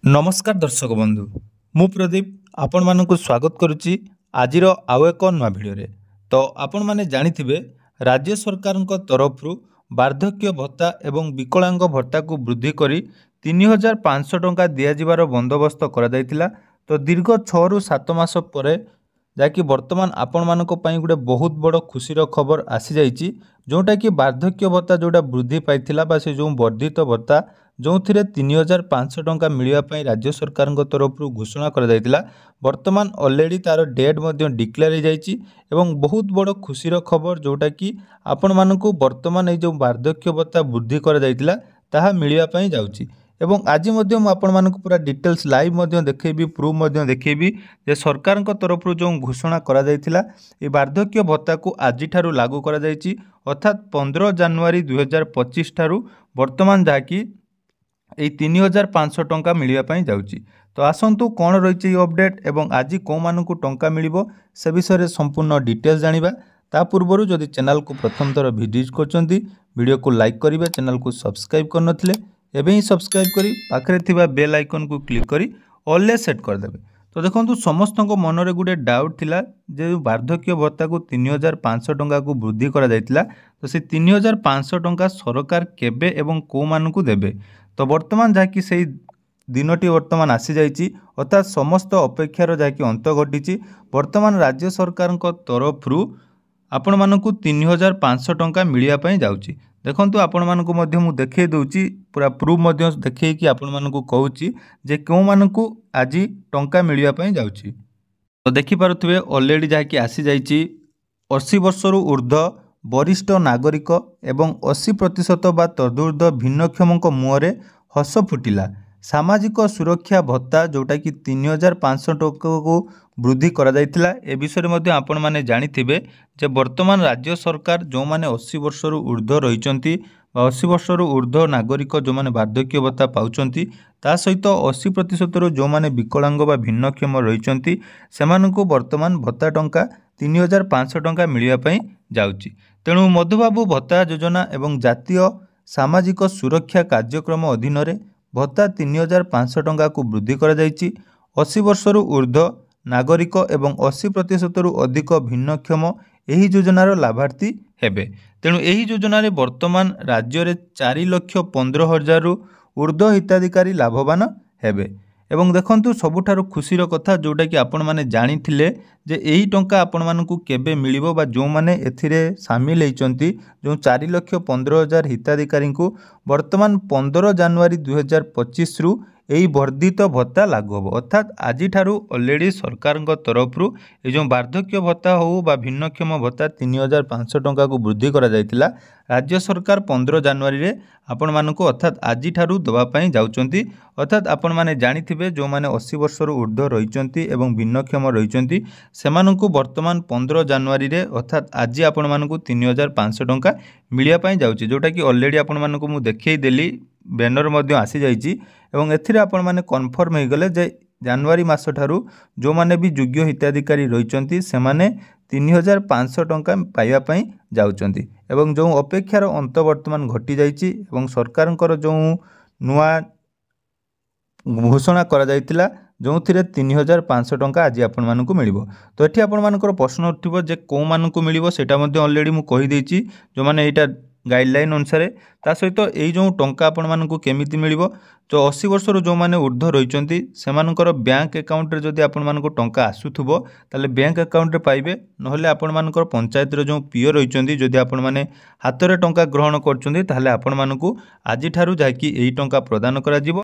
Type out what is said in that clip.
नमस्कार दर्शक बंधु मु प्रदीप आपण मानक स्वागत करुच्ची आजिर आउ एक नुआ भिडियो तो आपण माने जानिथिबे राज्य सरकार तरफ वार्धक्य भत्ता एवं विकलांग भत्ता को वृद्धि करी 3500 टंका दियाजिबार बंदोबस्त करा जायतिला। तो दीर्घ 6 रु 7 मास परे जाकि वर्तमान आपण मानक पई गुटे बहुत बड़ खुशीर खबर आसी जाइछि जोटा कि वार्धक्य भत्ता जोटा वृद्धि पाइथिला बा से जो वर्धित भत्ता जो 3500 टंका मिलवाई राज्य सरकार तरफ घोषणा कर वर्तमान ऑलरेडी तार डेट डिक्लेयर हो जाइछि एवं बहुत बड़ खुशीर खबर जोटा कि आपण मानक वर्तमान ये जो वार्धक्य भत्ता वृद्धि कर जाइतिला ताहा मिलवाई जाउछि। एवं आज आपण पूरा डिटेल्स लाइव देखी प्रूफ देखी जे सरकार तरफ जो घोषणा करा जाइतिला ये वार्धक्य भत्ता को आज लागू करा जाइछि अर्थात 15 जनवरी 2025 ठारू वर्तमान जहाँकि 3500 टंका मिलवाई जाउछि। तो आसंतु कौन रही अपडेट एवं आज कौ मानकु टंका मिलिबो से विषय संपूर्ण डिटेल्स जानिबा। ता पूर्व जदि चैनल को प्रथम थर विजिट करछंती वीडियो को लाइक करिवे, चैनल को सब्सक्राइब करनथिले एबे ही सब्सक्राइब करी पाखरे थिबा बेल आइकन को क्लिक करी ऑल सेट कर देबे। तो देखंतु समस्त मन रे गुटे डाउट थिला जे वार्धक्य भत्ता को 3500 टंका को वृद्धि करा जायतिला तो से 3500 टंका सरकार केबे एवं को मानकु देबे। तो वर्तमान जहाँकि से दिनटी वर्तमान आसी जाइछि अर्थात समस्त अपेक्षार जहाँकि अंत घटी वर्तमान राज्य सरकार तरफ आपण मानकु 3500 टंका मिलवाई जाउछि। देखंतु आपण मानकु मध्य मु देखे दउछि पूरा प्रूफ मध्य देखे कि आपण मानकु कहूछि जे को मानकु आज टंका मिलवाई जाउछि। तो देखि पारुथिबे ऑलरेडी जहाँकि आसी जाइछि 80 वर्षरु ऊर्ध्व वरिष्ठ नागरिक एवं 80% बा तदूर्ध्व भिन्नक्षम मुहरे हस फुटिला। सामाजिक सुरक्षा भत्ता जोटा कि 3500 टंका को वृद्धि करा जायतिला। ए विषय में आपण माने जानिथिबे जे वर्तमान राज्य सरकार जो माने 80 वर्षरु ऊर्ध्व रहिचंती 80 वर्षरु ऊर्ध्व नागरिक जो माने वार्धक्य भत्ता पाउचंती ता सहित 80% रो जो माने विकलांग बा भिन्नक्षम रहिचंती सेमानकु वर्तमान भत्ता टंका 3500 टंका मिलिया पई जाउची। तेणु मधुबाबू भत्ता योजना एवं जातीय सामाजिक सुरक्षा कार्यक्रम अधीन रे भत्ता 3500 टंका को वृद्धि करा जाइछि। 80 वर्षरु ऊर्ध्व नागरिक एवं 80% रु अधिक भिन्नक्षम एही योजनार लाभार्थी हेबे। तेणु एही योजना रे वर्तमान राज्य रे 4,15,000 रु ऊर्ध्व हिताधिकारी लाभवान हेबे। एवं देखंतु सबुठारु खुशीर कथा जोटा कि आपण माने जानिथिले जे एही टंका आपण मानकु केबे मिलिबो बा जो माने एथिरे शामिल हेचंती जो 4,15,000 हिताधिकारी को वर्तमान 15 जनवरी 2025 रु एही वर्धित भत्ता लागू हो अर्थात आज ठारू ऑलरेडी सरकार तरफ ये जो वार्धक्य भत्ता हो बा भिन्नक्षम भत्ता 3500 टंका को वृद्धि करा जायतिला राज्य सरकार 15 जनवरी रे आपण मानकु अर्थात आज ठारू दवा पई जाउचंती। अर्थात आपण माने जानिथिबे जो माने 80 वर्षरु ऊर्ध्व रहिचंती एवं भिन्नक्षम रहिचंती सेमानकु वर्तमान 15 जनवरी रे अर्थात आज आपण मानकु 3500 टंका मिलिया पई जाउची जोटा कि ऑलरेडी आपण मानकु मु देखै देली बैनर मध्य आसी जाइछि एवं एथिरे आपण माने कन्फर्म हो गले जे जनवरी मास ठारू जो माने भी योग्य हिताधिकारी रहिचंती से माने 3500 टंका पाइबा पई जाउचंती एवं जो अपेक्षार अंत वर्तमान घटी जाइछि एवं सरकारनकर जो नुआ घोषणा करा जाइतिला जो 3500 टंका आज आपण मानकु मिलिबो। तो एठी आपण मानकर प्रश्न उठिबो जे को मानकु मिलिबो सेटा मध्ये ऑलरेडी मु कहि देछि जो माने एटा गाइडलाइन अनुसार ता सहित यही जो टंका आपण मानकु केमिति मिलिबो जो 80 वर्षर जो माने ऊर्ध्व रहिचंती सेमानकर बैंक अकाउंट रे जदि आपण मानकु टंका आसुथुबो ताले बैंक अकाउंट रे पाइबे नहले आपण मानकर पंचायत रे जो पीओ रहिचंती जदि आपण माने हाथ रे टंका ग्रहण करचंती ताले आपण मानकु आज ठारू जाकी एही टंका प्रदान करा जिवो।